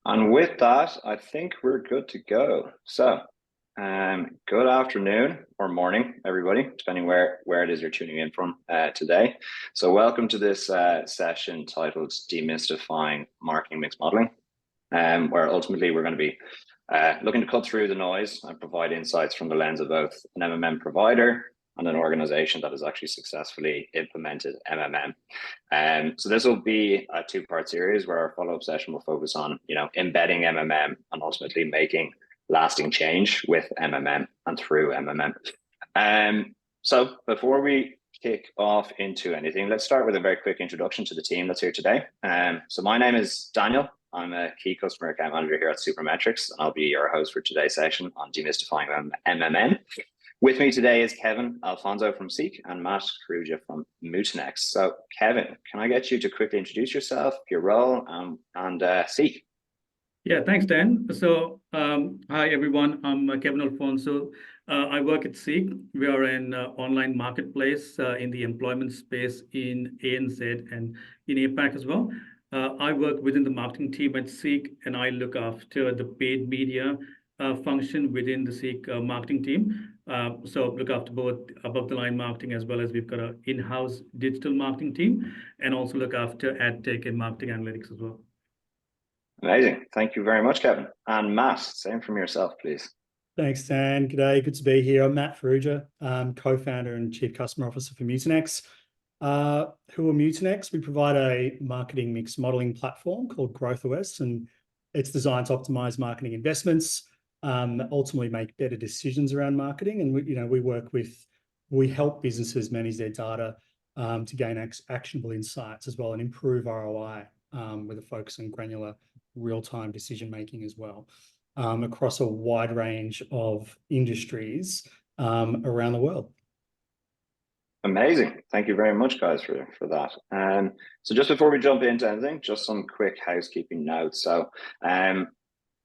And with that, I think we're good to go. So, good afternoon or morning, everybody, depending where it is you're tuning in from today. So, welcome to this session titled Demystifying Marketing Mix Modeling, where ultimately we're going to be looking to cut through the noise and provide insights from the lens of both an MMM provider and an organization that has actually successfully implemented MMM. So this will be a two-part series where our follow-up session will focus on, embedding MMM and ultimately making lasting change with MMM and through MMM. So before we kick off into anything, let's start with a very quick introduction to the team that's here today. So my name is Daniel. I'm a key customer account manager here at Supermetrics, and I'll be your host for today's session on demystifying MMM. With me today is Kevin Alphonso from Seek and Matt Farrugia from Mutinex. So Kevin, can I get you to quickly introduce yourself, your role, and Seek? Yeah, thanks, Dan. So, hi, everyone. I'm Kevin Alphonso. I work at Seek. We are an online marketplace in the employment space in ANZ and in APAC as well. I work within the marketing team at Seek, and I look after the paid media function within the Seek marketing team. So look after both above the line marketing as well as we've got an in-house digital marketing team, and also look after ad tech and marketing analytics as well. Amazing. Thank you very much, Kevin. And Matt, same from yourself, please. Thanks, Dan. G'day. Good to be here. I'm Matt Farrugia, co-founder and chief customer officer for Mutinex. Who are Mutinex? We provide a marketing mix modeling platform called GrowthOS, and it's designed to optimize marketing investments, ultimately make better decisions around marketing. And we help businesses manage their data to gain actionable insights as well and improve ROI with a focus on granular real-time decision-making as well, across a wide range of industries around the world. Amazing. Thank you very much, guys, for that. So just before we jump into anything, just some quick housekeeping notes. So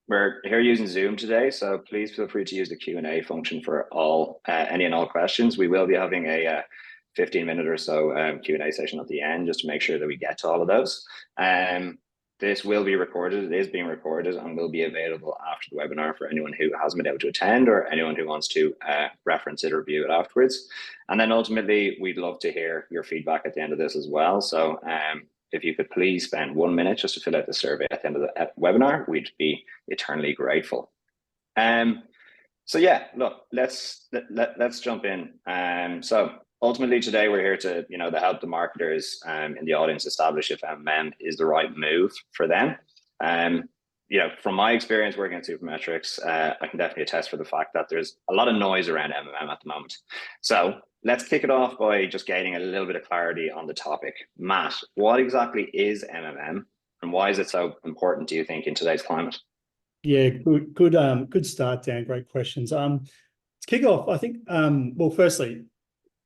we're here using Zoom today, so please feel free to use the Q&A function for any and all questions. We will be having a 15-minute or so Q&A session at the end, just to make sure that we get to all of those. This will be recorded. It is being recorded and will be available after the webinar for anyone who hasn't been able to attend or anyone who wants to reference it or review it afterwards. And then ultimately, we'd love to hear your feedback at the end of this as well. So if you could please spend 1 minute just to fill out the survey at the end of the webinar, we'd be eternally grateful. So yeah, look, let's jump in. So ultimately today we're here to to help the marketers in the audience establish if MMM is the right move for them. From my experience working at Supermetrics, I can definitely attest for the fact that there's a lot of noise around MMM at the moment. So let's kick it off by just gaining a little bit of clarity on the topic. Matt, what exactly is MMM and why is it so important, do you think, in today's climate? Yeah, good start, Dan. Great questions. To kick off, I think, well, firstly,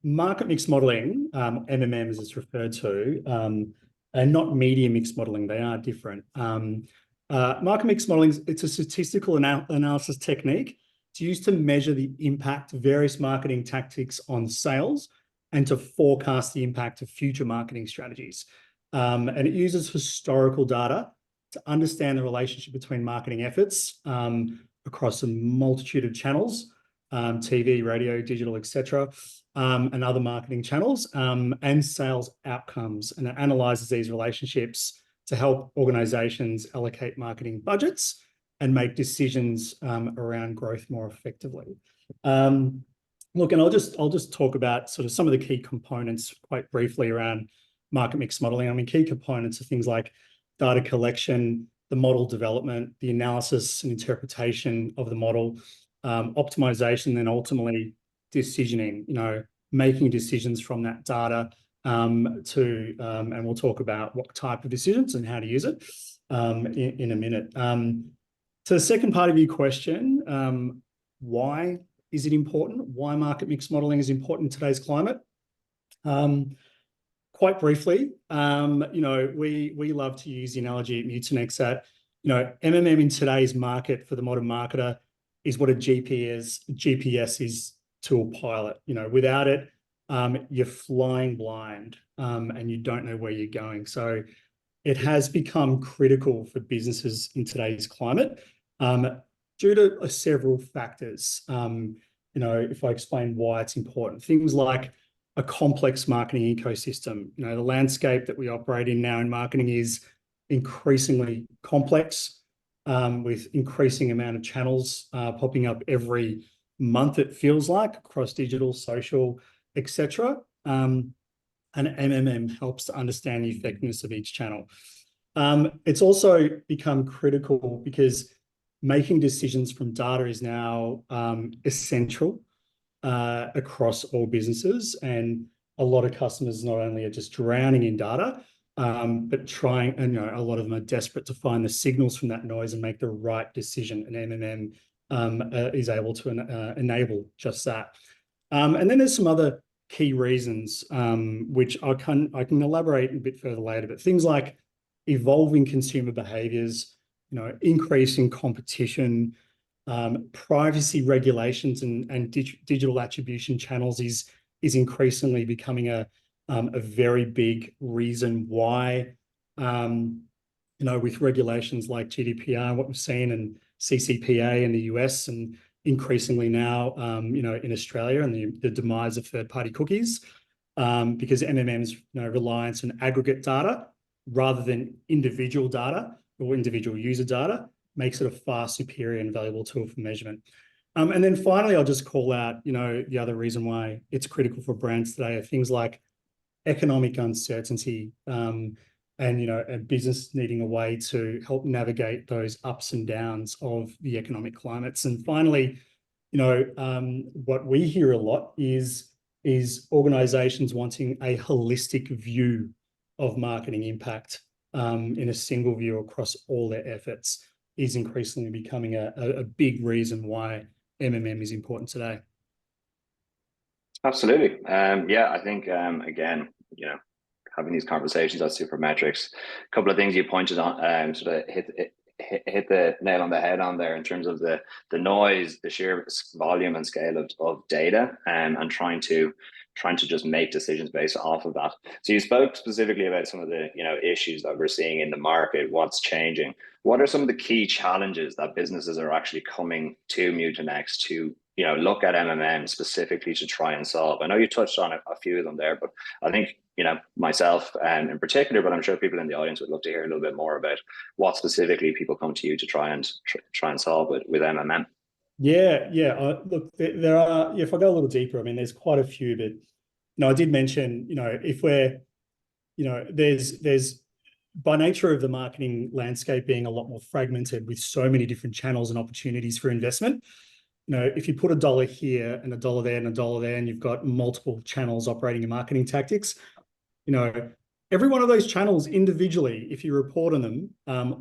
market mix modeling, MMM as it's referred to, and not media mix modeling, they are different. Market mix modeling, it's a statistical analysis technique. It's used to measure the impact of various marketing tactics on sales and to forecast the impact of future marketing strategies. And it uses historical data to understand the relationship between marketing efforts across a multitude of channels, TV, radio, digital, etc., and other marketing channels, and sales outcomes. And it analyzes these relationships to help organizations allocate marketing budgets and make decisions around growth more effectively. Look, and I'll just talk about sort of some of the key components quite briefly around market mix modeling. I mean, key components are things like data collection, the model development, the analysis and interpretation of the model, optimization, and ultimately decisioning, making decisions from that data and we'll talk about what type of decisions and how to use it in a minute. To the second part of your question, why is it important? Why market mix modeling is important in today's climate? Quite briefly, we love to use the analogy at Mutinex that, MMM in today's market for the modern marketer is what a GPS is to a pilot. Without it, you're flying blind and you don't know where you're going. So it has become critical for businesses in today's climate due to several factors. If I explain why it's important, things like a complex marketing ecosystem. The landscape that we operate in now in marketing is increasingly complex, with increasing amount of channels popping up every month, it feels like, across digital, social, etc. And MMM helps to understand the effectiveness of each channel. It's also become critical because making decisions from data is now essential across all businesses, and a lot of customers not only are just drowning in data, but trying, and a lot of them are desperate to find the signals from that noise and make the right decision. And MMM is able to enable just that. And then there's some other key reasons, which I can elaborate a bit further later, but things like evolving consumer behaviors, increasing competition, privacy regulations, and digital attribution channels is increasingly becoming a very big reason why, with regulations like GDPR, what we've seen, and CCPA in the US, and increasingly now, in Australia, and the demise of third-party cookies, because MMM's reliance on aggregate data rather than individual data or individual user data makes it a far superior and valuable tool for measurement. And then finally, I'll just call out, the other reason why it's critical for brands today are things like economic uncertainty, and a business needing a way to help navigate those ups and downs of the economic climates. And finally, what we hear a lot is organizations wanting a holistic view of marketing impact, in a single view across all their efforts, is increasingly becoming a big reason why MMM is important today. Absolutely. I think, again, having these conversations on Supermetrics, a couple of things you pointed on, sort of hit the nail on the head on there in terms of the noise, the sheer volume and scale of data, and trying to just make decisions based off of that. So you spoke specifically about some of the issues that we're seeing in the market, what's changing. What are some of the key challenges that businesses are actually coming to Mutinex to look at MMM specifically to try and solve? I know you touched on a few of them there, but I think myself in particular, but I'm sure people in the audience would love to hear a little bit more about what specifically people come to you to try and solve with MMM. Yeah. Look, there are. If I go a little deeper, I mean, there's quite a few, but I did mention, if we're, there's by nature of the marketing landscape being a lot more fragmented with so many different channels and opportunities for investment. If you put $1 here and $1 there and $1 there, and you've got multiple channels operating in marketing tactics, every one of those channels individually, if you report on them,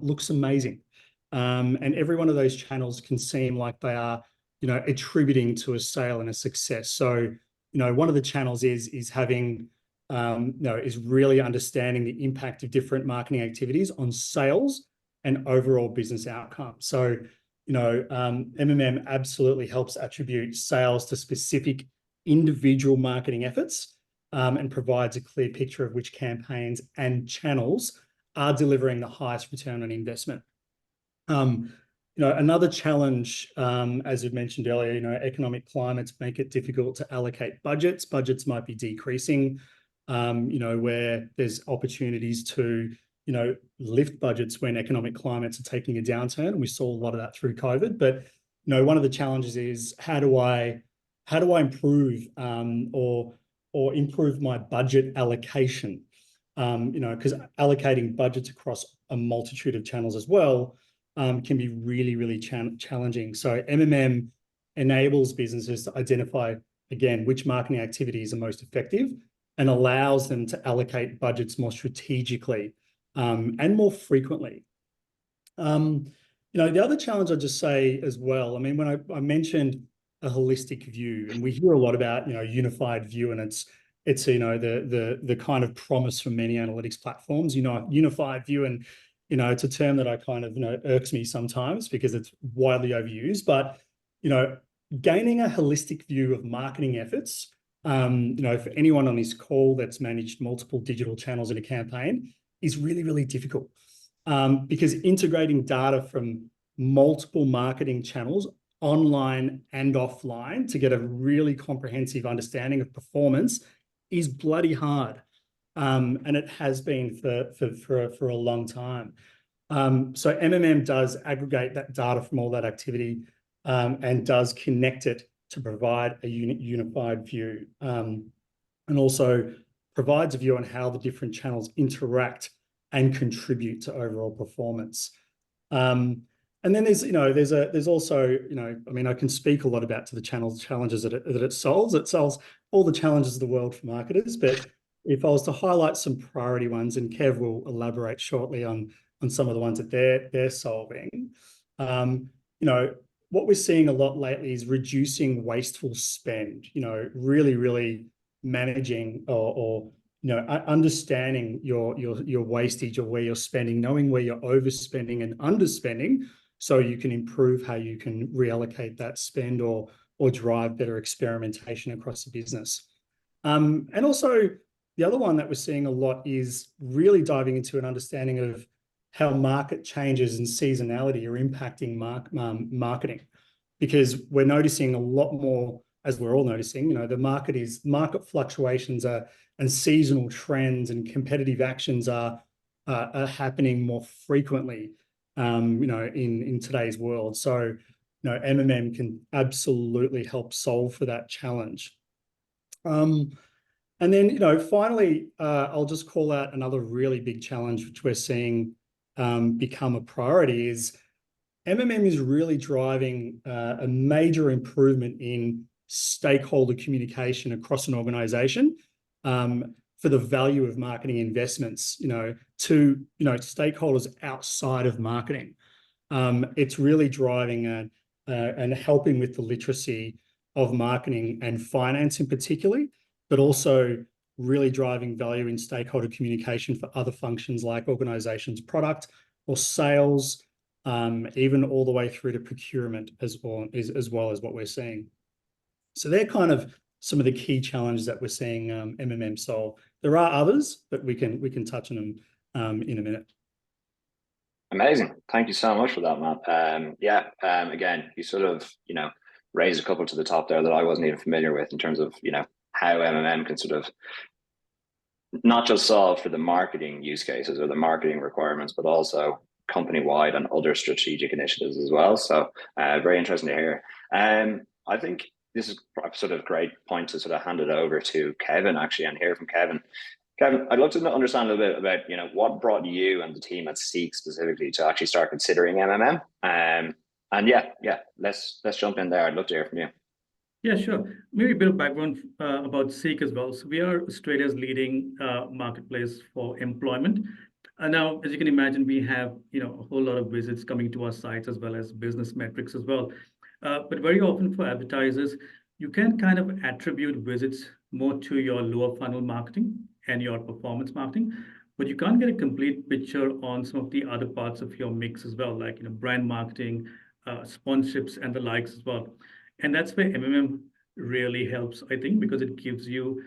looks amazing. And every one of those channels can seem like they are, attributing to a sale and a success. So, one of the channels is having, is really understanding the impact of different marketing activities on sales and overall business outcomes. So, MMM absolutely helps attribute sales to specific individual marketing efforts, and provides a clear picture of which campaigns and channels are delivering the highest return on investment. Another challenge, as we mentioned earlier, economic climates make it difficult to allocate budgets. Budgets might be decreasing, where there's opportunities to, lift budgets when economic climates are taking a downturn. We saw a lot of that through COVID. But, one of the challenges is how do I improve, or improve my budget allocation? Because allocating budgets across a multitude of channels as well can be really, really challenging. So MMM enables businesses to identify, again, which marketing activities are most effective, and allows them to allocate budgets more strategically, and more frequently. The other challenge I'd just say as well, I mean, when I mentioned a holistic view, and we hear a lot about, unified view, and it's the kind of promise from many analytics platforms, unified view, and it's a term that I kind of, irks me sometimes because it's widely overused. But, gaining a holistic view of marketing efforts, for anyone on this call that's managed multiple digital channels in a campaign, is really, really difficult because integrating data from multiple marketing channels, online and offline, to get a really comprehensive understanding of performance is bloody hard. And it has been for a long time. So MMM does aggregate that data from all that activity and does connect it to provide a unified view, and also provides a view on how the different channels interact and contribute to overall performance. And then there's also, I mean, I can speak a lot about to the challenges that it solves. It solves all the challenges of the world for marketers, but if I was to highlight some priority ones, and Kev will elaborate shortly on some of the ones that they're solving, what we're seeing a lot lately is reducing wasteful spend. Really managing or understanding your wastage, or where you're spending, knowing where you're overspending and underspending, so you can improve how you can reallocate that spend or drive better experimentation across the business. And also, the other one that we're seeing a lot is really diving into an understanding of how market changes and seasonality are impacting marketing, because we're noticing a lot more, as we're all noticing, the market fluctuations and seasonal trends and competitive actions are happening more frequently, in today's world. So, MMM can absolutely help solve for that challenge. And then, finally, I'll just call out another really big challenge which we're seeing become a priority is MMM is really driving a major improvement in stakeholder communication across an organization for the value of marketing investments, to stakeholders outside of marketing. It's really driving and helping with the literacy of marketing and finance in particular, but also really driving value in stakeholder communication for other functions like organizations, product or sales, even all the way through to procurement as well as what we're seeing. So they're kind of some of the key challenges that we're seeing MMM solve. There are others, but we can touch on them in a minute. Amazing. Thank you so much for that, Matt. Again, you sort of, raised a couple to the top there that I wasn't even familiar with in terms of, how MMM can sort of not just solve for the marketing use cases or the marketing requirements, but also company-wide and other strategic initiatives as well. So very interesting to hear. I think this is a sort of great point to sort of hand it over to Kevin, actually, and hear from Kevin. Kevin, I'd love to understand a little bit about, what brought you and the team at Seek specifically to actually start considering MMM. Let's jump in there. I'd love to hear from you. Yeah, sure. Maybe a bit of background about Seek as well. So we are Australia's leading marketplace for employment. Now, as you can imagine, we have a whole lot of visits coming to our sites as well as business metrics as well. But very often for advertisers, you can kind of attribute visits more to your lower funnel marketing and your performance marketing, but you can't get a complete picture on some of the other parts of your mix as well, like brand marketing, sponsorships, and the likes as well. And that's where MMM really helps, I think, because it gives you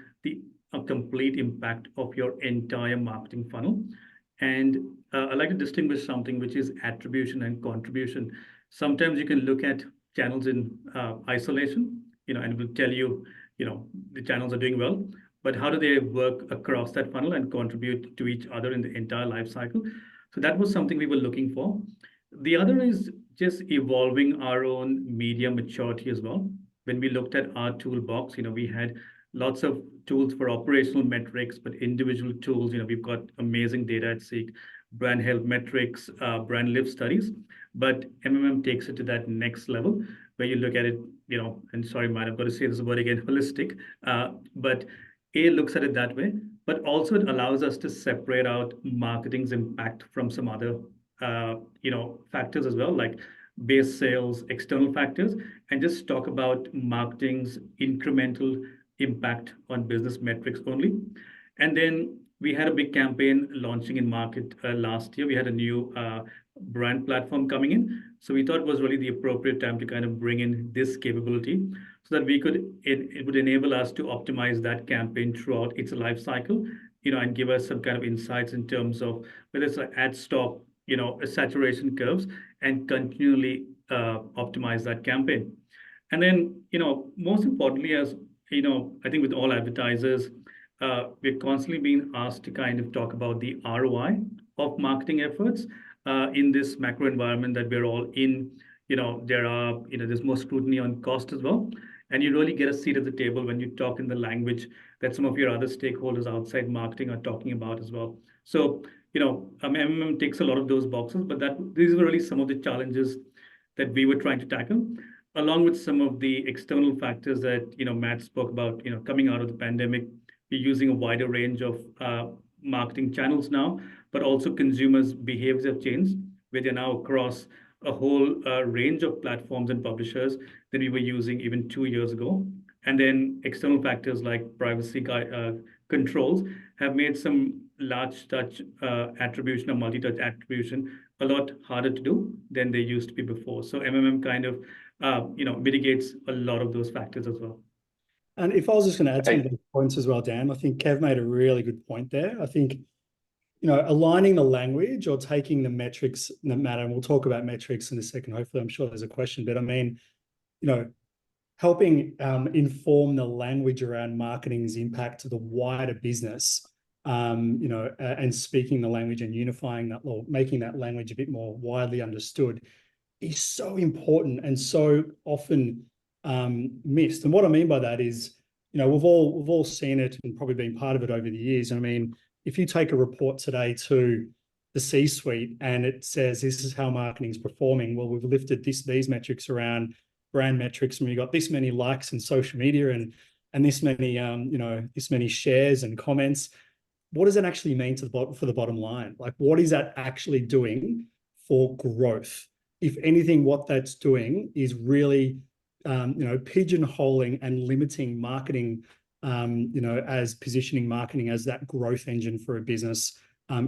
a complete impact of your entire marketing funnel. And I like to distinguish something which is attribution and contribution. Sometimes you can look at channels in isolation, and it will tell you, the channels are doing well, but how do they work across that funnel and contribute to each other in the entire life cycle? So that was something we were looking for. The other is just evolving our own media maturity as well. When we looked at our toolbox, we had lots of tools for operational metrics, but individual tools, we've got amazing data at Seek, brand health metrics, brand lift studies, but MMM takes it to that next level where you look at it, and sorry, Matt, I've got to say this word again, holistic, but A looks at it that way, but also it allows us to separate out marketing's impact from some other factors as well, like base sales, external factors, and just talk about marketing's incremental impact on business metrics only. And then we had a big campaign launching in market last year. We had a new brand platform coming in. So we thought it was really the appropriate time to kind of bring in this capability so that it would enable us to optimize that campaign throughout its life cycle and give us some kind of insights in terms of whether it's an ad stop, saturation curves, and continually optimize that campaign. And then, most importantly, as I think with all advertisers, we're constantly being asked to kind of talk about the ROI of marketing efforts in this macro environment that we're all in. There's more scrutiny on cost as well. And you really get a seat at the table when you talk in the language that some of your other stakeholders outside marketing are talking about as well. So, MMM ticks a lot of those boxes, but these were really some of the challenges that we were trying to tackle, along with some of the external factors that, Matt spoke about, coming out of the pandemic. We're using a wider range of marketing channels now, but also consumers' behaviors have changed, where they're now across a whole range of platforms and publishers than we were using even 2 years ago. And then external factors like privacy controls have made some large touch attribution or multi-touch attribution a lot harder to do than they used to be before. So MMM kind of mitigates a lot of those factors as well. And if I was just going to add some of those points as well, Dan, I think Kev made a really good point there. I think, aligning the language or taking the metrics that matter, and we'll talk about metrics in a second. Hopefully, I'm sure there's a question, but I mean, helping inform the language around marketing's impact to the wider business, and speaking the language and unifying that, or making that language a bit more widely understood, is so important and so often missed. And what I mean by that is, we've all seen it and probably been part of it over the years. I mean, if you take a report today to the C-suite and it says this is how marketing is performing, well, we've lifted these metrics around brand metrics, and we got this many likes in social media and this many this many shares and comments. What does that actually mean for the bottom line? Like, what is that actually doing for growth? If anything, what that's doing is really pigeonholing and limiting marketing, as positioning marketing as that growth engine for a business,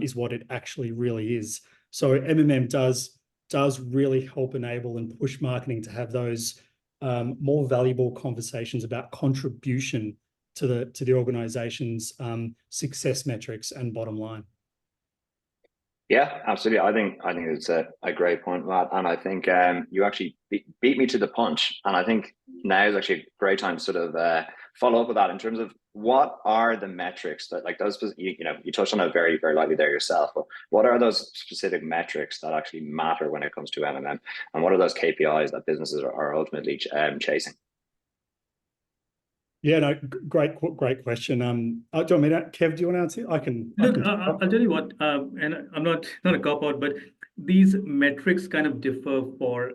is what it actually really is. So MMM does really help enable and push marketing to have those more valuable conversations about contribution to the organization's success metrics and bottom line. Yeah, absolutely. I think it's a great point, Matt. And I think you actually beat me to the punch. And I think now is actually a great time to sort of follow up with that in terms of what are the metrics that, like, those, you touched on it very, very lightly there yourself, but what are those specific metrics that actually matter when it comes to MMM? And what are those KPIs that businesses are ultimately chasing? Yeah, no, great question. Do you want me to, Kev, do you want to answer? I can. I'll tell you what, and I'm not a cop-out, but these metrics kind of differ for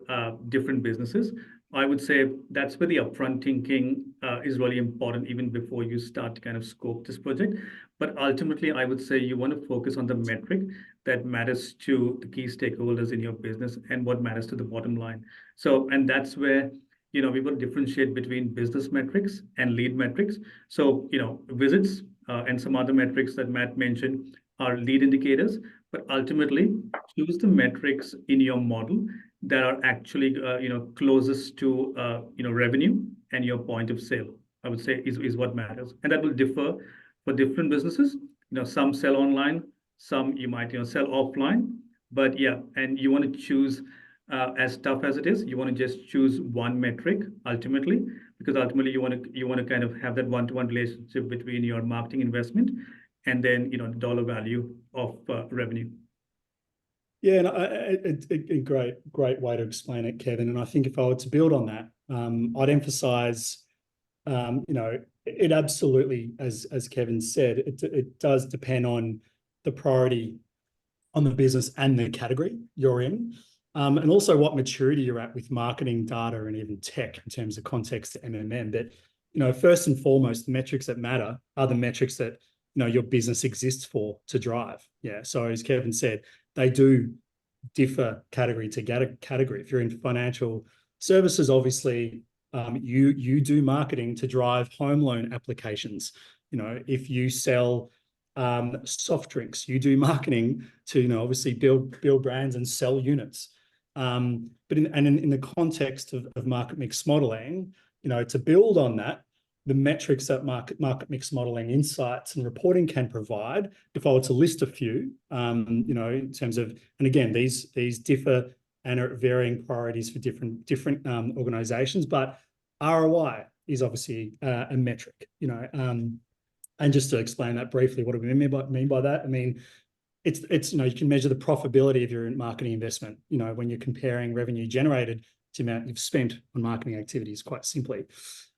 different businesses. I would say that's where the upfront thinking is really important, even before you start to kind of scope this project. But ultimately, I would say you want to focus on the metric that matters to the key stakeholders in your business and what matters to the bottom line. So, and that's where we will differentiate between business metrics and lead metrics. So, visits and some other metrics that Matt mentioned are lead indicators, but ultimately choose the metrics in your model that are actually, closest to, revenue and your point of sale, I would say is what matters. And that will differ for different businesses. Some sell online, some you might, sell offline, but yeah, and you want to choose, as tough as it is, you want to just choose one metric ultimately, because ultimately you want to kind of have that one-to-one relationship between your marketing investment and then the dollar value of revenue. Yeah, and a great way to explain it, Kevin. And I think if I were to build on that, I'd emphasize, it absolutely, as Kevin said, it does depend on the priority on the business and the category you're in. And also what maturity you're at with marketing, data, and even tech in terms of context to MMM. But, first and foremost, the metrics that matter are the metrics that, your business exists for to drive. Yeah. So as Kevin said, they do differ category to category. If you're in financial services, obviously, you do marketing to drive home loan applications. If you sell soft drinks, you do marketing to, obviously build brands and sell units. But in the context of market mix modeling, to build on that, the metrics that market mix modeling insights and reporting can provide. If I were to list a few, you know, in terms of, and again, these differ and are at varying priorities for different organizations, but ROI is obviously a metric, you know, and just to explain that briefly, what do we mean by that? I mean, it's you know, you can measure the profitability of your marketing investment, you know, when you're comparing revenue generated to amount you've spent on marketing activities, quite simply.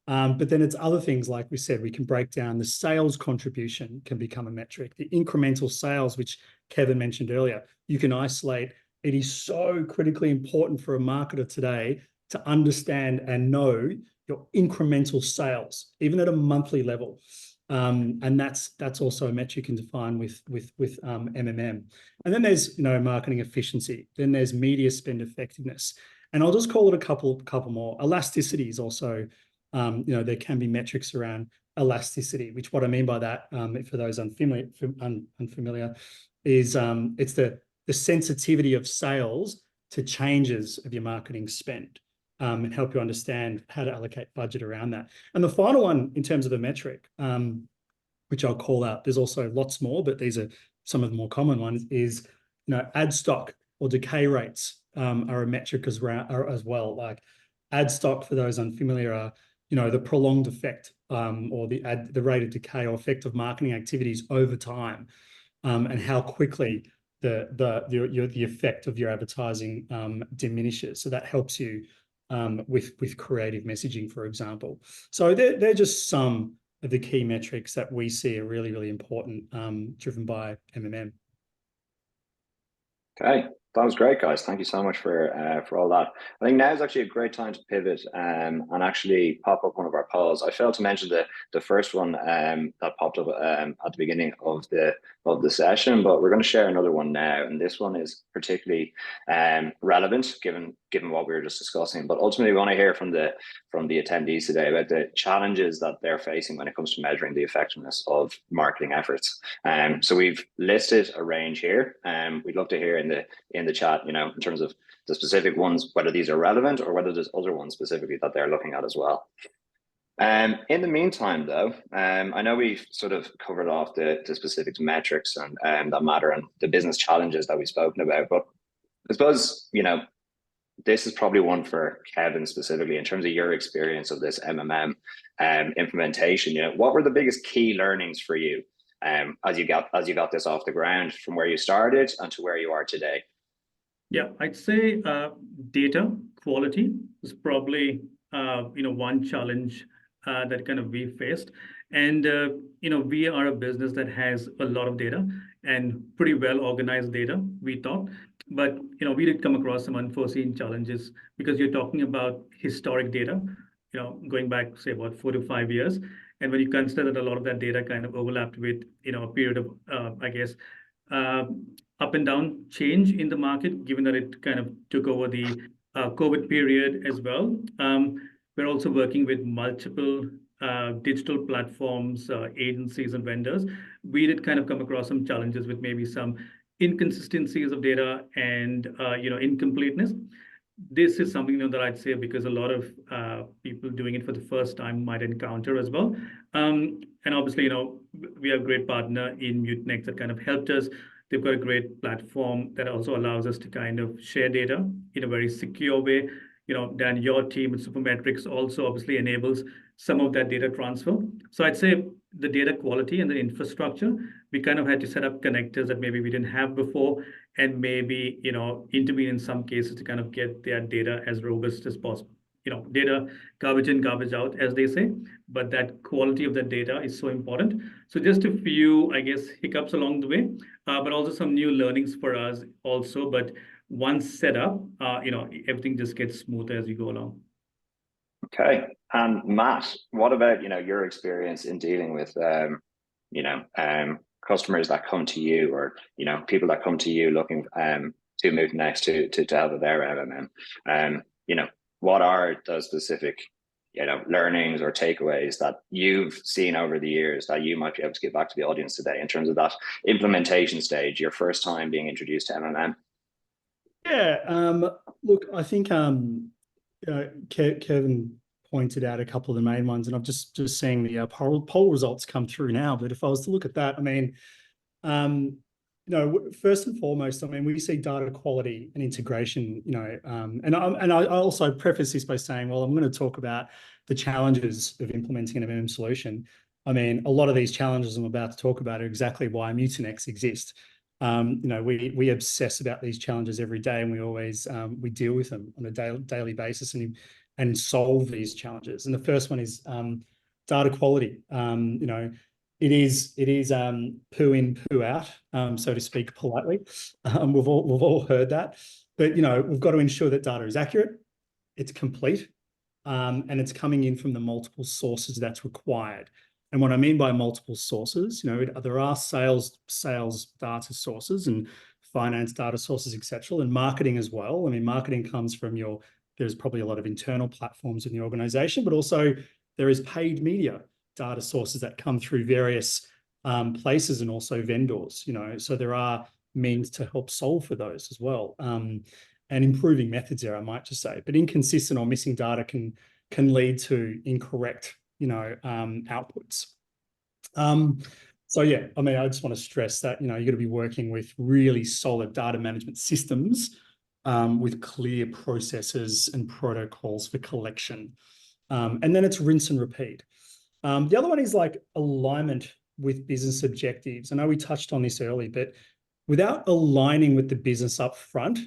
But then it's other things, like we said, we can break down the sales contribution can become a metric, the incremental sales, which Kevin mentioned earlier, you can isolate. It is so critically important for a marketer today to understand and know your incremental sales, even at a monthly level. And that's also a metric you can define with MMM. And then there's, you know, marketing efficiency. Then there's media spend effectiveness. And I'll just call it a couple more. Elasticity is also, you know, there can be metrics around elasticity, which what I mean by that, for those unfamiliar, is it's the sensitivity of sales to changes of your marketing spend, and help you understand how to allocate budget around that. And the final one, in terms of the metric, which I'll call out, there's also lots more, but these are some of the more common ones, is, you know, ad stock or decay rates are a metric as well. Like ad stock, for those unfamiliar, are, you know, the prolonged effect or the rate of decay or effect of marketing activities over time, and how quickly the effect of your advertising diminishes. So that helps you with creative messaging, for example. So they're just some of the key metrics that we see are really, really important, driven by MMM. Okay, that was great, guys. Thank you so much for all that. I think now is actually a great time to pivot and actually pop up one of our polls. I failed to mention the first one that popped up at the beginning of the session, but we're going to share another one now, and this one is particularly relevant given what we were just discussing. But ultimately, we want to hear from the attendees today about the challenges that they're facing when it comes to measuring the effectiveness of marketing efforts. So we've listed a range here, and we'd love to hear in the chat, you know, in terms of the specific ones, whether these are relevant or whether there's other ones specifically that they're looking at as well. In the meantime, though, I know we've sort of covered off the specific metrics and that matter and the business challenges that we've spoken about, but I suppose, you know, this is probably one for Kevin specifically in terms of your experience of this MMM implementation. You know, what were the biggest key learnings for you as you got this off the ground from where you started and to where you are today? Yeah, I'd say data quality is probably you know, one challenge that kind of we faced. And you know, we are a business that has a lot of data and pretty well organized data, we thought. But you know, we did come across some unforeseen challenges because you're talking about historic data, you know, going back, say, about 4 to 5 years. And when you consider that a lot of that data kind of overlapped with, you know, a period of, I guess, up and down change in the market, given that it kind of took over the COVID period as well. We're also working with multiple digital platforms, agencies, and vendors. We did kind of come across some challenges with maybe some inconsistencies of data and you know, incompleteness. This is something, you know, that I'd say because a lot of people doing it for the first time might encounter as well. And obviously, you know, we have a great partner in Mutinex that kind of helped us. They've got a great platform that also allows us to kind of share data in a very secure way. You know, Dan, your team at Supermetrics also obviously enables some of that data transfer. So I'd say the data quality and the infrastructure, we kind of had to set up connectors that maybe we didn't have before, and maybe, you know, intervene in some cases to kind of get their data as robust as possible. You know, data garbage in, garbage out, as they say, but that quality of the data is so important. So just a few, I guess, hiccups along the way, but also some new learnings for us also. But once set up, you know, everything just gets smoother as you go along. Okay. And Matt, what about, you know, your experience in dealing with, you know, customers that come to you, or, you know, people that come to you looking to Mutinex to help with their MMM? You know, what are those specific, you know, learnings or takeaways that you've seen over the years that you might be able to give back to the audience today in terms of that implementation stage, your first time being introduced to MMM? Yeah, look, I think Kevin pointed out a couple of the main ones, and I've just seeing the poll results come through now. But if I was to look at that, I mean, first and foremost, I mean, we see data quality and integration, and I also preface this by saying, well, I'm going to talk about the challenges of implementing an MM solution. I mean, a lot of these challenges I'm about to talk about are exactly why Mutinex exists. We obsess about these challenges every day, and we always we deal with them on a daily basis and solve these challenges. And the first one is data quality. It is poo in, poo out, so to speak politely. We've all heard that, but we've got to ensure that data is accurate, it's complete, and it's coming in from the multiple sources that's required. And what I mean by multiple sources, there are sales data sources and finance data sources, etc., and marketing as well. I mean, marketing comes from there's probably a lot of internal platforms in the organization, but also there is paid media data sources that come through various places and also vendors, so there are means to help solve for those as well, and improving methods there, I might just say. But inconsistent or missing data can lead to incorrect outputs. So yeah, I mean, I just want to stress that you're going to be working with really solid data management systems with clear processes and protocols for collection, and then it's rinse and repeat. The other one is like alignment with business objectives. I know we touched on this early, but without aligning with the business up front,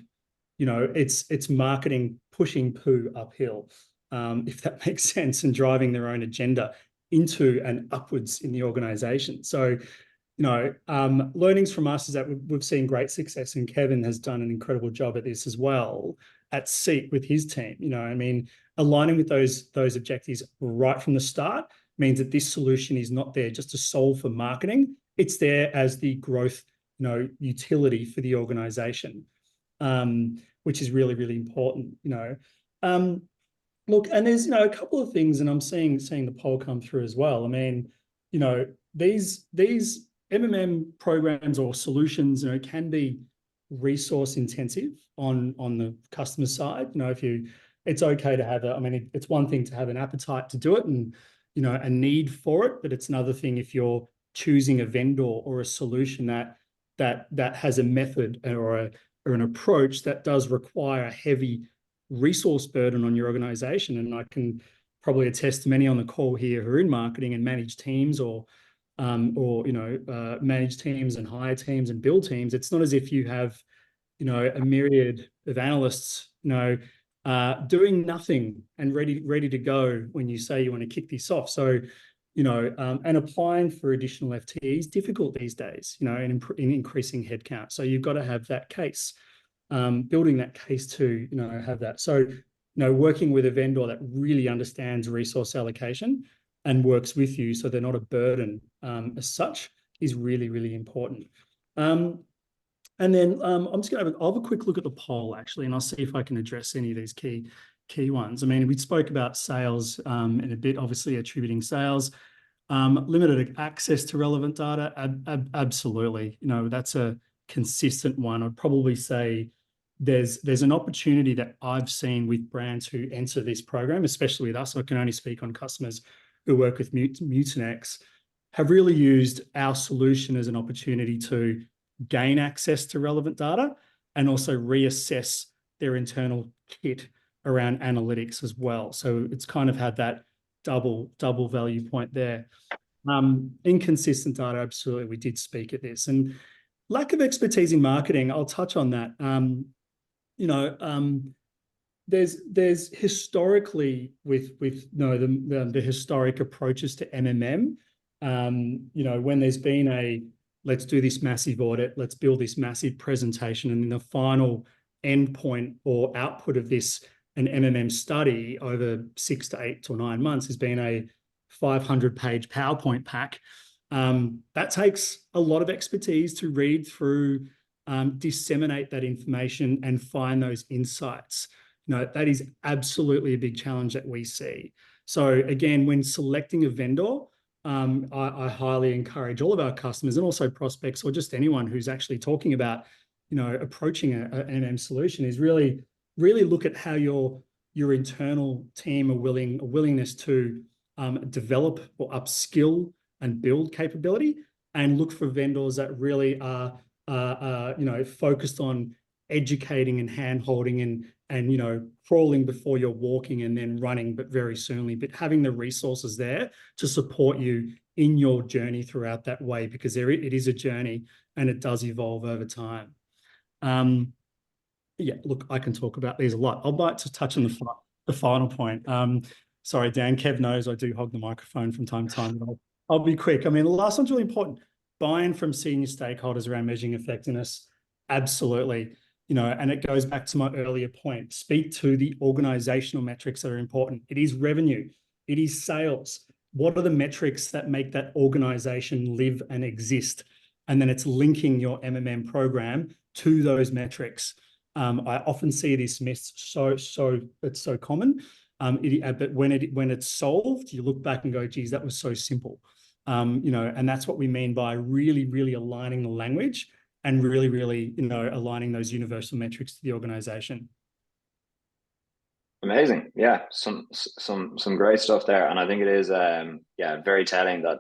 it's marketing pushing poo uphill, if that makes sense, and driving their own agenda into and upwards in the organization. So, learnings from us is that we've seen great success, and Kevin has done an incredible job at this as well at Seek with his team. I mean, aligning with those objectives right from the start means that this solution is not there just to solve for marketing. It's there as the growth, utility for the organization, which is really, really important. Look, and there's a couple of things, and I'm seeing the poll come through as well. I mean, these MMM programs or solutions, can be resource intensive on the customer side. It's okay to have it's one thing to have an appetite to do it and a need for it, but it's another thing if you're choosing a vendor or a solution that has a method or an approach that does require a heavy resource burden on your organization. And I can probably attest to many on the call here who are in marketing and manage teams or manage teams and hire teams and build teams. It's not as if you have a myriad of analysts doing nothing and ready to go when you say you want to kick this off. So and applying for additional FTE is difficult these days, in increasing headcount. So you've got to have that case, building that case to, have that. So, working with a vendor that really understands resource allocation and works with you so they're not a burden as such is really, really important. And then I'm just going to have a quick look at the poll, actually, and I'll see if I can address any of these key ones. I mean, we spoke about sales in a bit, obviously attributing sales. Limited access to relevant data, absolutely. That's a consistent one. I'd probably say there's an opportunity that I've seen with brands who enter this program, especially with us. I can only speak on customers who work with Mutinex, have really used our solution as an opportunity to gain access to relevant data and also reassess their internal kit around analytics as well. So it's kind of had that double value point there. Inconsistent data, absolutely. We did speak at this. And lack of expertise in marketing, I'll touch on that. There's historically with the historic approaches to MMM, when there's been let's do this massive audit, let's build this massive presentation, and in the final endpoint or output of this, an MMM study over 6 to 8 to 9 months has been a 500-page PowerPoint pack. That takes a lot of expertise to read through, disseminate that information and find those insights. That is absolutely a big challenge that we see. So again, when selecting a vendor, I highly encourage all of our customers and also prospects or just anyone who's actually talking about, approaching an MM solution is really look at how you're your internal team a willingness to develop or upskill and build capability, and look for vendors that really are focused on educating and hand-holding and crawling before you're walking and then running, but very soonly, but having the resources there to support you in your journey throughout that way, because it is a journey and it does evolve over time. Yeah, look, I can talk about these a lot. I'd like to touch on the final point. Sorry, Dan, Kev knows I do hog the microphone from time to time. I'll be quick. I mean, the last one's really important. Buy-in from senior stakeholders around measuring effectiveness. Absolutely. And it goes back to my earlier point. Speak to the organizational metrics that are important. It is revenue. It is sales. What are the metrics that make that organization live and exist? And then it's linking your MMM program to those metrics. I often see this missed, so it's so common. But when it's solved, you look back and go, geez, that was so simple. And that's what we mean by really, really aligning the language and really, really, aligning those universal metrics to the organization. Amazing. Yeah, some great stuff there. And I think it is very telling that,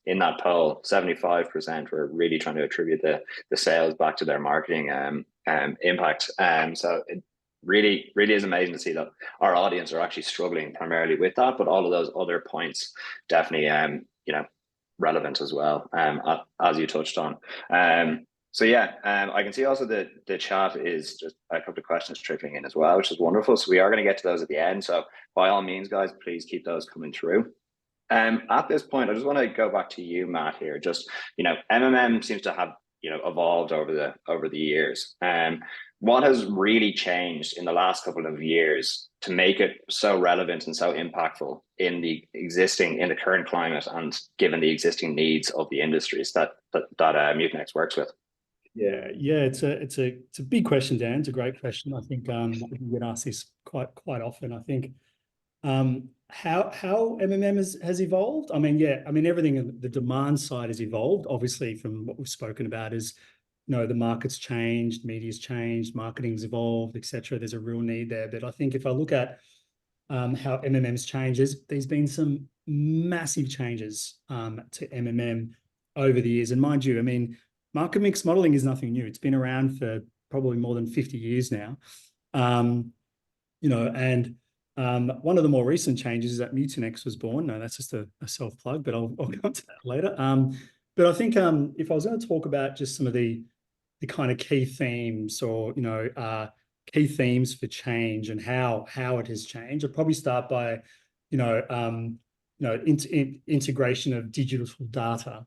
in that poll, 75% were really trying to attribute the sales back to their marketing impact. So it really is amazing to see that our audience are actually struggling primarily with that, but all of those other points definitely relevant as well, as you touched on. So yeah, I can see also the chat is just a couple of questions trickling in as well, which is wonderful. So we are going to get to those at the end. So by all means, guys, please keep those coming through. At this point, I just want to go back to you, Matt, here. Just, MMM seems to have, evolved over the years. What has really changed in the last couple of years to make it so relevant and so impactful in the current climate and given the existing needs of the industries that Mutinex works with? Yeah, it's a big question, Dan. It's a great question. I think we get asked this quite often. I think how MMM has evolved. I mean, everything in the demand side has evolved. Obviously, from what we've spoken about is, the market's changed, media's changed, marketing's evolved, etc. There's a real need there. But I think if I look at how MMM's changes, there's been some massive changes to MMM over the years. And mind you, I mean, market mix modeling is nothing new. It's been around for probably more than 50 years now. And one of the more recent changes is that Mutinex was born. No, that's just a self-plug, but I'll come to that later. But I think if I was going to talk about just some of the kind of key themes or, key themes for change and how it has changed, I'd probably start by, integration of digital data.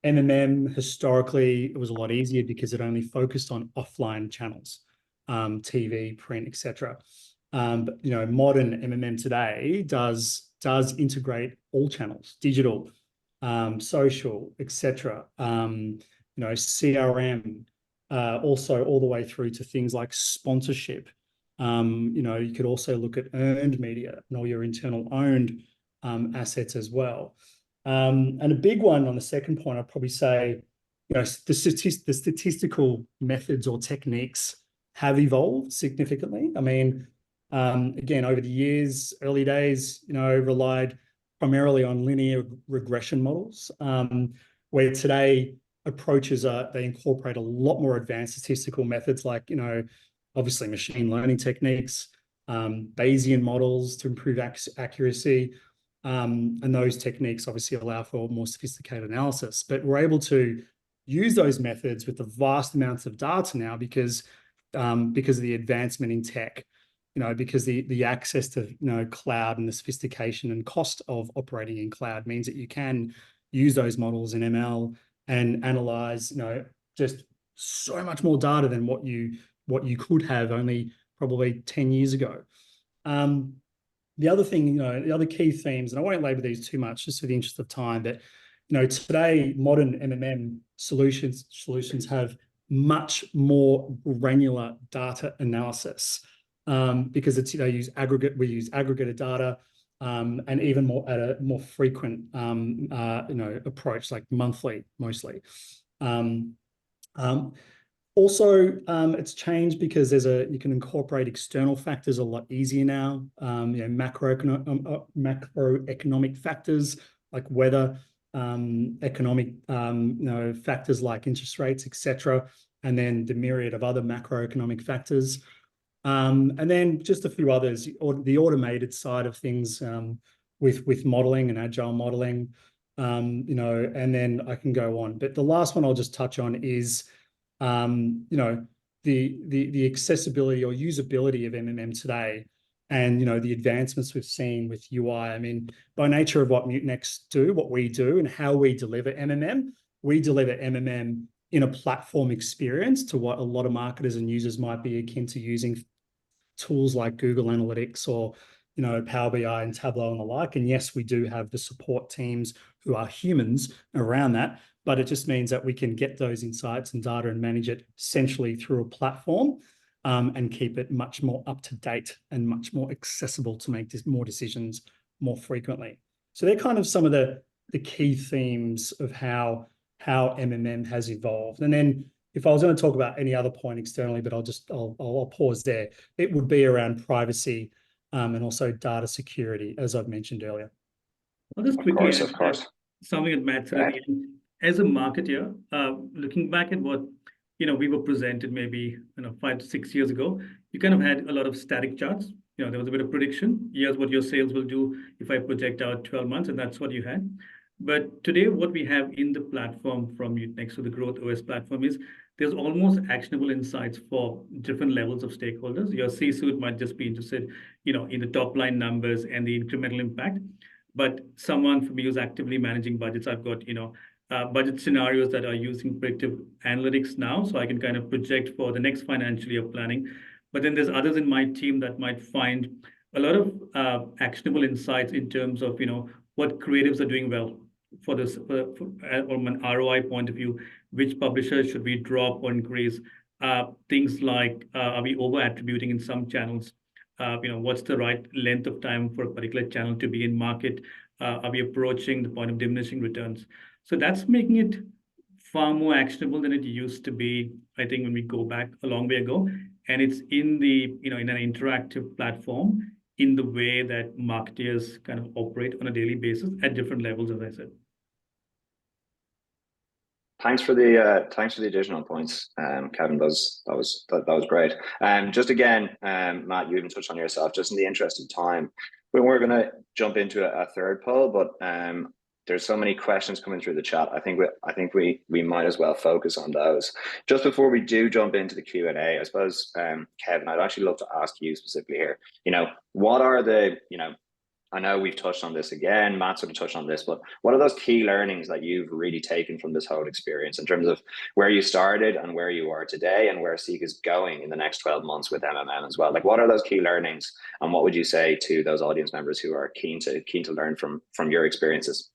MMM historically, it was a lot easier because it only focused on offline channels, TV, print, etc. But modern MMM today does integrate all channels, digital, social, etc. CRM, also all the way through to things like sponsorship. You could also look at earned media and all your internal owned assets as well. And a big one on the second point, I'd probably say, the statistical methods or techniques have evolved significantly. I mean, again, over the years, early days, relied primarily on linear regression models, where today approaches they incorporate a lot more advanced statistical methods like, obviously machine learning techniques, Bayesian models to improve accuracy. And those techniques obviously allow for more sophisticated analysis, but we're able to use those methods with the vast amounts of data now because of the advancement in tech, because the access to, cloud and the sophistication and cost of operating in cloud means that you can use those models in ML and analyze, just so much more data than what you could have only probably 10 years ago. The other thing, the other key themes, and I won't labor these too much just for the interest of time, but, today modern MMM solutions have much more granular data analysis because it's, we use aggregated data and even more at a more frequent, approach, like monthly mostly. Also, it's changed because you can incorporate external factors a lot easier now. Macroeconomic factors like weather, economic factors like interest rates, etc., and then the myriad of other macroeconomic factors. And then just a few others, the automated side of things with modeling and agile modeling, and then I can go on. But the last one I'll just touch on is the accessibility or usability of MMM today, and the advancements we've seen with UI. I mean, by nature of what Mutinex do, what we do, and how we deliver MMM, we deliver MMM in a platform experience to what a lot of marketers and users might be akin to using tools like Google Analytics or Power BI and Tableau and the like. And yes, we do have the support teams who are humans around that, but it just means that we can get those insights and data and manage it essentially through a platform, and keep it much more up to date and much more accessible to make more decisions more frequently. So they're kind of some of the key themes of how MMM has evolved. And then if I was going to talk about any other point externally, but I'll pause there, it would be around privacy and also data security, as I've mentioned earlier. I'll just quickly Of course. something that Matt said at the end. As a marketer, looking back at what we were presented maybe 5 to 6 years ago, you kind of had a lot of static charts. There was a bit of prediction. Here's what your sales will do if I project out 12 months, and that's what you had. But today, what we have in the platform from Mutinex, so the Growth OS platform, is there's almost actionable insights for different levels of stakeholders. Your C-suite might just be interested, in the top line numbers and the incremental impact. But someone for me who's actively managing budgets, I've got, budget scenarios that are using predictive analytics now, so I can kind of project for the next financial year planning. But then there's others in my team that might find a lot of actionable insights in terms of, what creatives are doing well for this, from an ROI point of view, which publishers should we drop or increase? Things like, are we over attributing in some channels? What's the right length of time for a particular channel to be in market? Are we approaching the point of diminishing returns? So that's making it far more actionable than it used to be, I think, when we go back a long way ago. And it's in the, in an interactive platform, in the way that marketers kind of operate on a daily basis at different levels, as I said. Thanks for the additional points, Kevin. That was great. Just again, Matt, you even touched on yourself. Just in the interest of time, we're going to jump into a third poll, but there's so many questions coming through the chat. I think we might as well focus on those. Just before we do jump into the Q&A, I suppose, Kevin, I'd actually love to ask you specifically here. What are the I know we've touched on this again, Matt sort of touched on this, but what are those key learnings that you've really taken from this whole experience in terms of where you started and where you are today and where Seek is going in the next 12 months with MMM as well? Like, what are those key learnings, and what would you say to those audience members who are keen to learn from your experiences?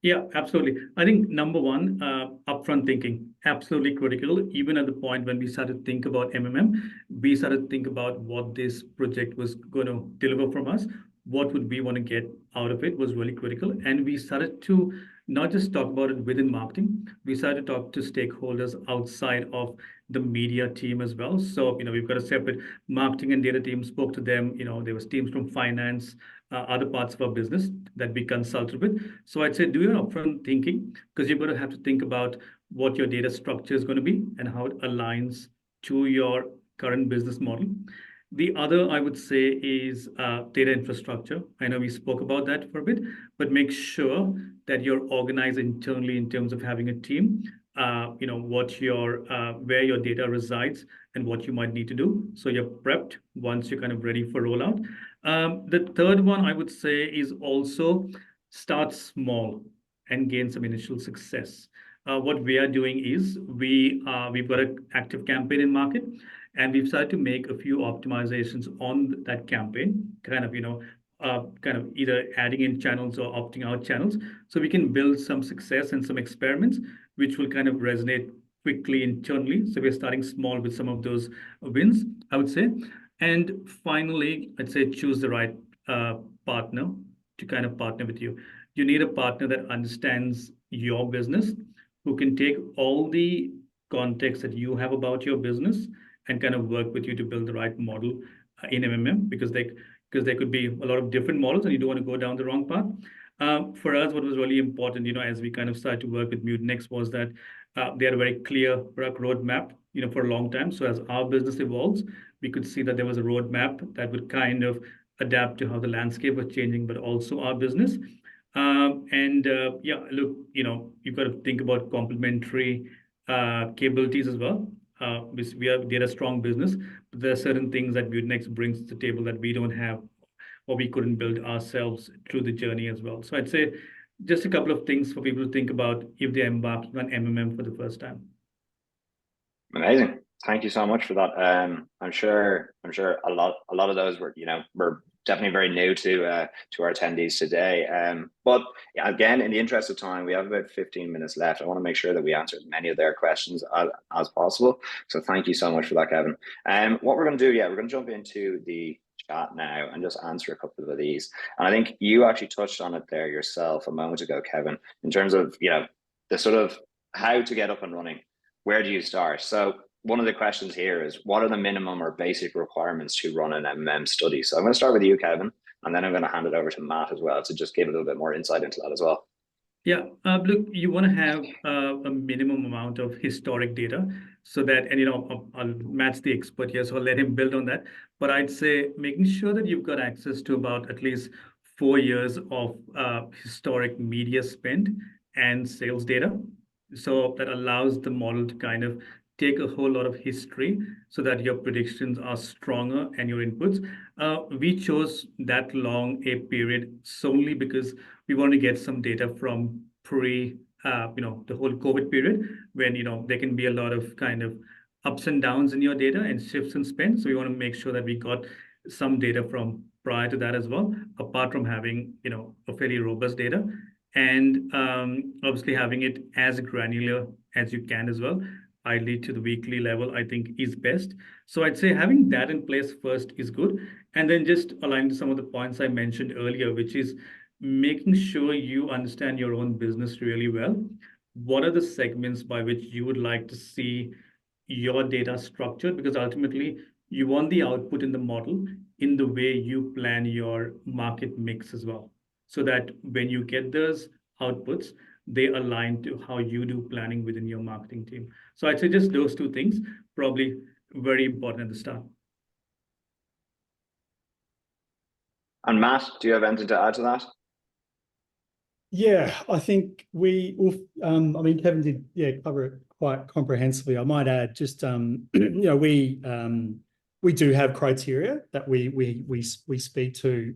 Yeah, absolutely. I think number one, upfront thinking, absolutely critical. Even at the point when we started to think about MMM, we started to think about what this project was going to deliver from us. What would we want to get out of it was really critical. And we started to not just talk about it within marketing, we started to talk to stakeholders outside of the media team as well. So, we've got a separate marketing and data team, spoke to them. There was teams from finance, other parts of our business that we consulted with. So I'd say do your upfront thinking, because you're going to have to think about what your data structure is going to be and how it aligns to your current business model. The other, I would say, is data infrastructure. I know we spoke about that for a bit, but make sure that you're organized internally in terms of having a team, where your data resides and what you might need to do. So you're prepped once you're kind of ready for rollout. The third one I would say is also start small and gain some initial success. What we are doing is we've got an active campaign in market, and we've started to make a few optimizations on that campaign, kind of either adding in channels or opting out channels, so we can build some success and some experiments which will kind of resonate quickly internally. So we're starting small with some of those wins, I would say. And finally, I'd say choose the right partner to kind of partner with you. You need a partner that understands your business, who can take all the context that you have about your business and kind of work with you to build the right model in MMM, because there could be a lot of different models and you don't want to go down the wrong path. For us, what was really important, as we kind of started to work with Mutinex, was that they had a very clear product roadmap, for a long time. So as our business evolves, we could see that there was a roadmap that would kind of adapt to how the landscape was changing, but also our business. Yeah, look, you've got to think about complementary capabilities as well. We are a strong business, but there are certain things that Mutinex brings to the table that we don't have or we couldn't build ourselves through the journey as well. So I'd say just a couple of things for people to think about if they're embarking on MMM for the first time. Amazing. Thank you so much for that. I'm sure a lot of those were definitely very new to our attendees today. But again, in the interest of time, we have about 15 minutes left. I want to make sure that we answer as many of their questions as possible. So thank you so much for that, Kevin. What we're going to do, we're going to jump into the chat now and just answer a couple of these. And I think you actually touched on it there yourself a moment ago, Kevin, in terms of the sort of how to get up and running. Where do you start? So one of the questions here is, what are the minimum or basic requirements to run an MMM study? So I'm going to start with you, Kevin, and then I'm going to hand it over to Matt as well to just give a little bit more insight into that as well. Yeah, look, you want to have a minimum amount of historic data so that, and Matt's the expert here, so I'll let him build on that. But I'd say making sure that you've got access to about at least 4 years of historic media spend and sales data. So that allows the model to kind of take a whole lot of history so that your predictions are stronger and your inputs. We chose that long a period solely because we want to get some data from the whole COVID period when, there can be a lot of kind of ups and downs in your data and shifts in spend. So we want to make sure that we got some data from prior to that as well, apart from having, a fairly robust data. And obviously having it as granular as you can as well, ideally to the weekly level, I think is best. So I'd say having that in place first is good. And then just aligning to some of the points I mentioned earlier, which is making sure you understand your own business really well. What are the segments by which you would like to see your data structured? Because ultimately you want the output in the model in the way you plan your market mix as well, so that when you get those outputs, they align to how you do planning within your marketing team. So I'd say just those two things, probably very important at the start. And Matt, do you have anything to add to that? Yeah, I think Kevin did cover it quite comprehensively. I might add just we do have criteria that we speak to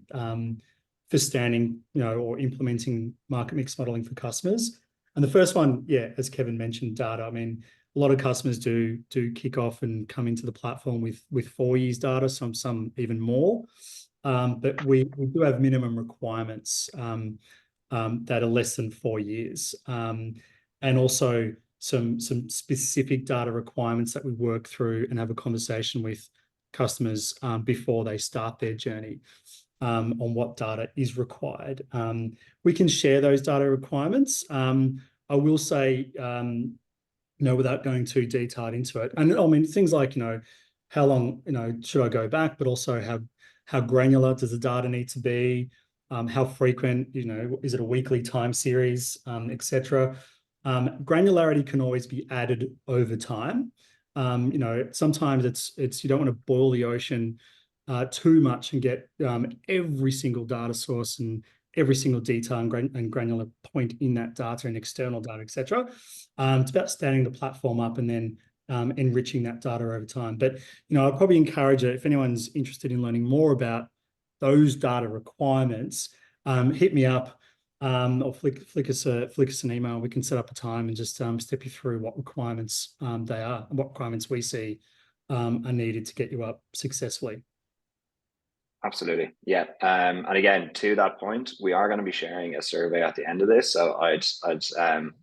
for standing, or implementing market mix modeling for customers. And the first one, as Kevin mentioned, data. I mean, a lot of customers do kick off and come into the platform with 4 years data, some even more. But we do have minimum requirements that are less than 4 years, and also some specific data requirements that we work through and have a conversation with customers before they start their journey on what data is required. We can share those data requirements. I will say, without going too detailed into it, and I mean things like how long should I go back, but also how granular does the data need to be, how frequent, is it a weekly time series, etc. Granularity can always be added over time. Sometimes it's you don't want to boil the ocean too much and get every single data source and every single detail and granular point in that data and external data, etc. It's about standing the platform up and then enriching that data over time. But I'd probably encourage it, if anyone's interested in learning more about those data requirements, hit me up or flick us an email. We can set up a time and just step you through what requirements they are and what requirements we see are needed to get you up successfully. Absolutely. Yeah. And again, to that point, we are going to be sharing a survey at the end of this. So I'd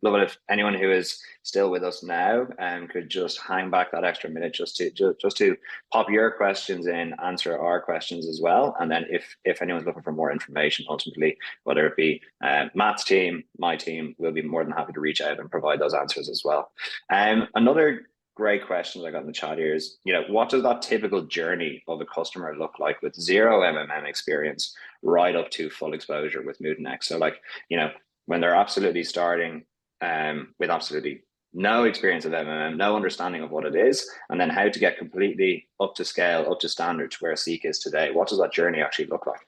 love it if anyone who is still with us now could just hang back that extra minute just to pop your questions in, answer our questions as well. And then if anyone's looking for more information, ultimately, whether it be Matt's team, my team, we'll be more than happy to reach out and provide those answers as well. Another great questions I got in the chat here is, what does that typical journey of a customer look like with zero MMM experience right up to full exposure with Mutinex? So like, when they're absolutely starting with absolutely no experience of MMM, no understanding of what it is, and then how to get completely up to scale, up to standard to where Seek is today. What does that journey actually look like?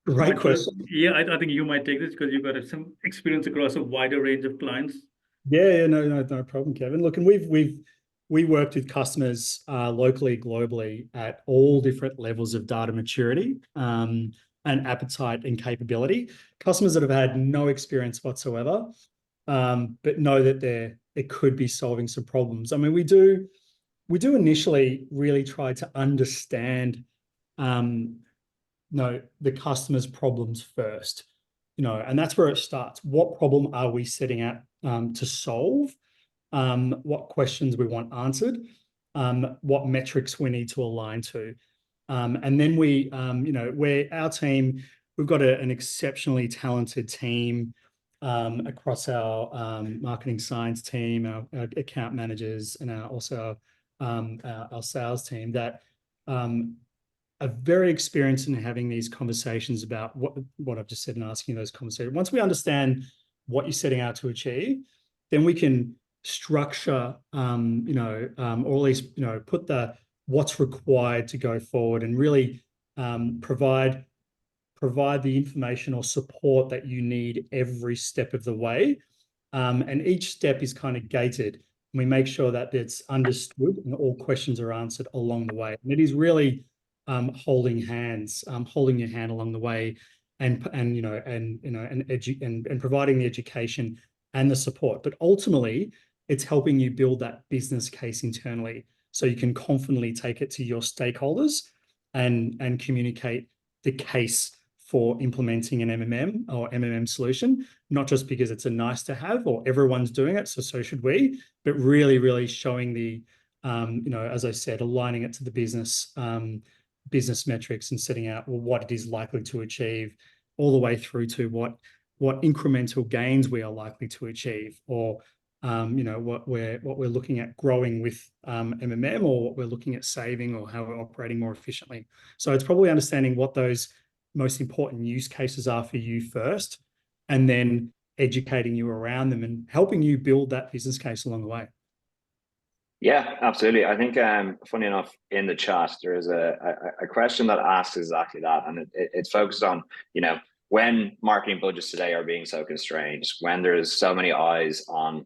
Great question. Yeah, I think you might take this because you've got some experience across a wider range of clients. Yeah, no problem, Kevin. Look, and we worked with customers locally, globally at all different levels of data maturity and appetite and capability. Customers that have had no experience whatsoever, but know that they could be solving some problems. I mean, we do initially really try to understand the customer's problems first, and that's where it starts. What problem are we setting out to solve? What questions we want answered? What metrics we need to align to? And then we're our team, we've got an exceptionally talented team across our marketing science team, our account managers, and also our sales team that are very experienced in having these conversations about what I've just said and asking those conversations. Once we understand what you're setting out to achieve, then we can structure, or at least, put what's required to go forward and really provide the information or support that you need every step of the way. And each step is kind of gated. And we make sure that it's understood and all questions are answered along the way. And it is really holding your hand along the way, and providing the education and the support. But ultimately, it's helping you build that business case internally so you can confidently take it to your stakeholders and communicate the case for implementing an MMM or MMM solution, not just because it's a nice to have or everyone's doing it, so should we, but really, really showing the, as I said, aligning it to the business metrics and setting out what it is likely to achieve, all the way through to what incremental gains we are likely to achieve, or what we're looking at growing with MMM, or what we're looking at saving, or how we're operating more efficiently. So it's probably understanding what those most important use cases are for you first, and then educating you around them and helping you build that business case along the way. Yeah, absolutely. I think, funny enough, in the chat, there is a question that asks exactly that. And it's focused on, when marketing budgets today are being so constrained, when there's so many eyes on,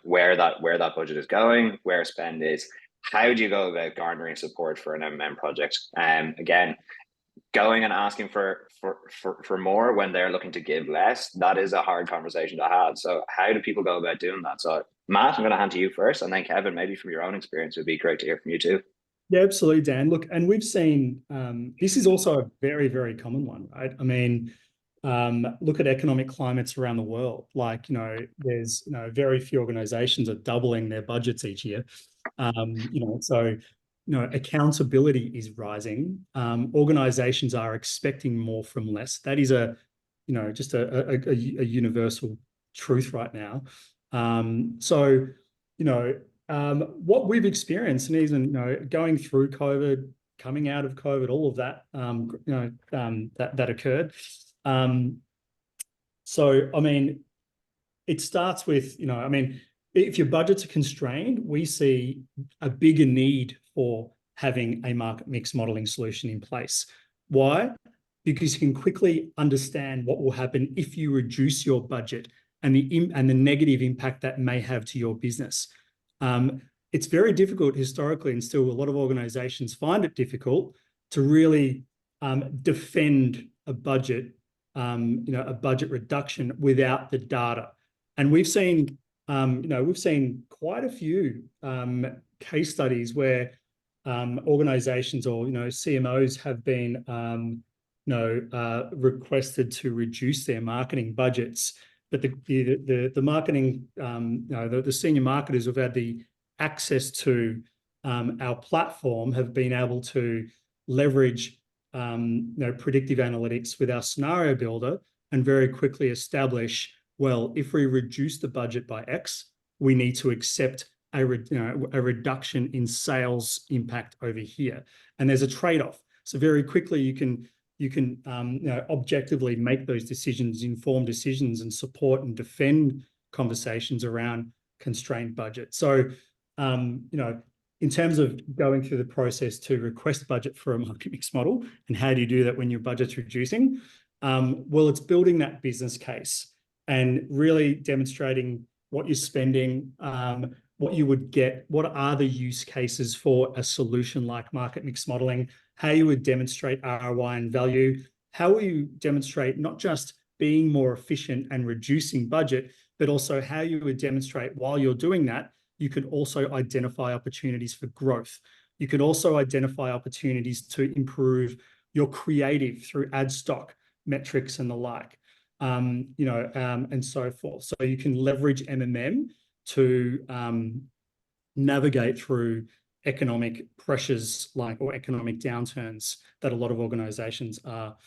where that budget is going, where spend is, how do you go about garnering support for an MMM project? Again, going and asking for more when they're looking to give less, that is a hard conversation to have. So how do people go about doing that? So Matt, I'm going to hand to you first, and then Kevin, maybe from your own experience, it would be great to hear from you too. Yeah, absolutely, Dan. Look, and we've seen, this is also a very, very common one, right? I mean, look at economic climates around the world. Like, there's, very few organizations are doubling their budgets each year. So, accountability is rising. Organizations are expecting more from less. That is just a universal truth right now. So, what we've experienced, and even, going through COVID, coming out of COVID, all of that, that occurred. So, I mean, it starts with, if your budgets are constrained, we see a bigger need for having a market mix modeling solution in place. Why? Because you can quickly understand what will happen if you reduce your budget and the negative impact that may have to your business. It's very difficult historically, and still a lot of organizations find it difficult to really defend a budget, a budget reduction without the data. And we've seen quite a few case studies where organizations or, CMOs have been, requested to reduce their marketing budgets. But the marketing, the senior marketers who've had the access to our platform have been able to leverage, predictive analytics with our scenario builder and very quickly establish, well, if we reduce the budget by X, we need to accept a reduction in sales impact over here. And there's a trade-off. So very quickly you can objectively make those decisions, informed decisions, and support and defend conversations around constrained budget. So, in terms of going through the process to request budget for a market mix model, and how do you do that when your budget's reducing? Well, it's building that business case and really demonstrating what you're spending, what you would get, what are the use cases for a solution like market mix modeling, how you would demonstrate ROI and value, how will you demonstrate not just being more efficient and reducing budget, but also how you would demonstrate while you're doing that, you could also identify opportunities for growth. You could also identify opportunities to improve your creative through ad stock metrics and the like, and so forth. So you can leverage MMM to navigate through economic pressures or economic downturns that a lot of organizations are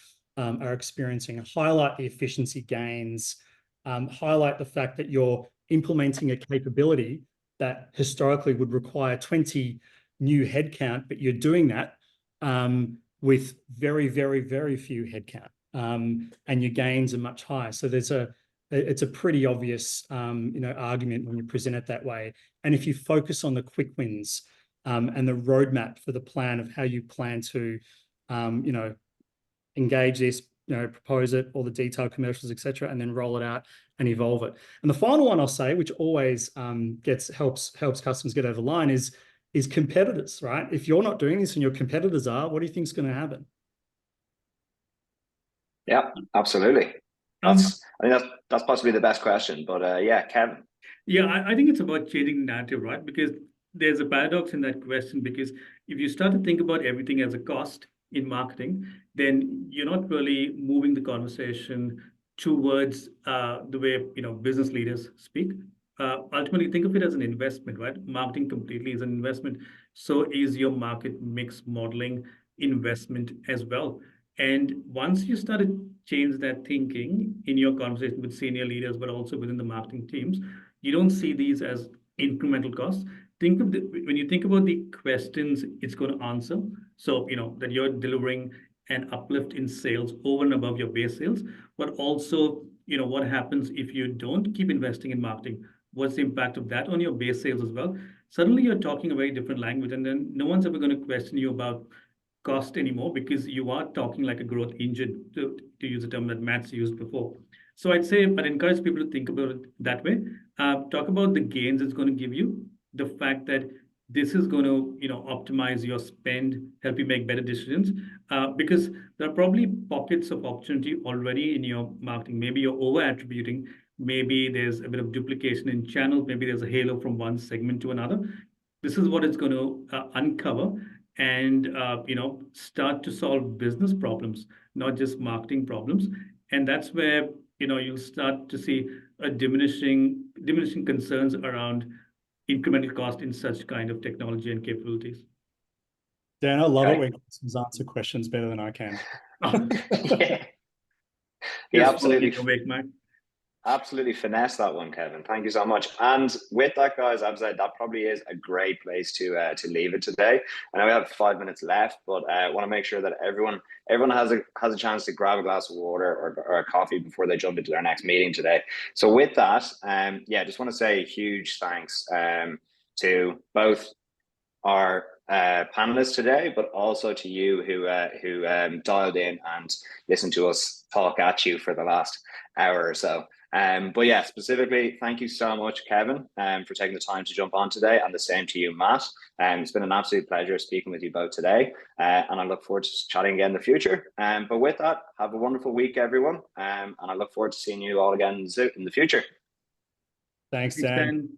experiencing. Highlight the efficiency gains, highlight the fact that you're implementing a capability that historically would require 20 new headcount, but you're doing that with very, very, very few headcount, and your gains are much higher. So it's a pretty obvious argument when you present it that way. And if you focus on the quick wins and the roadmap for the plan of how you plan to engage this, propose it, all the detailed commercials, etc., and then roll it out and evolve it. And the final one I'll say, which always helps customers get over the line, is competitors, right? If you're not doing this and your competitors are, what do you think is going to happen? Yeah, absolutely. I think that's possibly the best question. But yeah, Kevin. Yeah, I think it's about changing the narrative, right? Because there's a paradox in that question, because if you start to think about everything as a cost in marketing, then you're not really moving the conversation towards the way business leaders speak. Ultimately, think of it as an investment, right? Marketing completely is an investment. So is your market mix modeling investment as well. And once you start to change that thinking in your conversation with senior leaders, but also within the marketing teams, you don't see these as incremental costs. Think of when you think about the questions it's going to answer. So, that you're delivering an uplift in sales over and above your base sales, but also, what happens if you don't keep investing in marketing? What's the impact of that on your base sales as well? Suddenly you're talking a very different language, and then no one's ever going to question you about cost anymore, because you are talking like a growth engine, to use a term that Matt's used before. So I'd encourage people to think about it that way. Talk about the gains it's going to give you, the fact that this is going to optimize your spend, help you make better decisions, because there are probably pockets of opportunity already in your marketing. Maybe you're over attributing, maybe there's a bit of duplication in channels, maybe there's a halo from one segment to another. This is what it's going to uncover and start to solve business problems, not just marketing problems. And that's where you'll start to see a diminishing concerns around incremental cost in such kind of technology and capabilities. Dan, I love it when customers answer questions better than I can. Yeah, absolutely finesse that one, Kevin. Thank you so much. And with that, guys, I'd say that probably is a great place to leave it today. I know we have 5 minutes left, but I want to make sure that everyone has a chance to grab a glass of water or a coffee before they jump into their next meeting today. So with that, just want to say a huge thanks to both our panelists today, but also to you who dialed in and listened to us talk at you for the last hour or so. But yeah, specifically, thank you so much, Kevin, for taking the time to jump on today, and the same to you, Matt. It's been an absolute pleasure speaking with you both today, and I look forward to chatting again in the future. But with that, have a wonderful week, everyone, and I look forward to seeing you all again in the future. Thanks, Dan.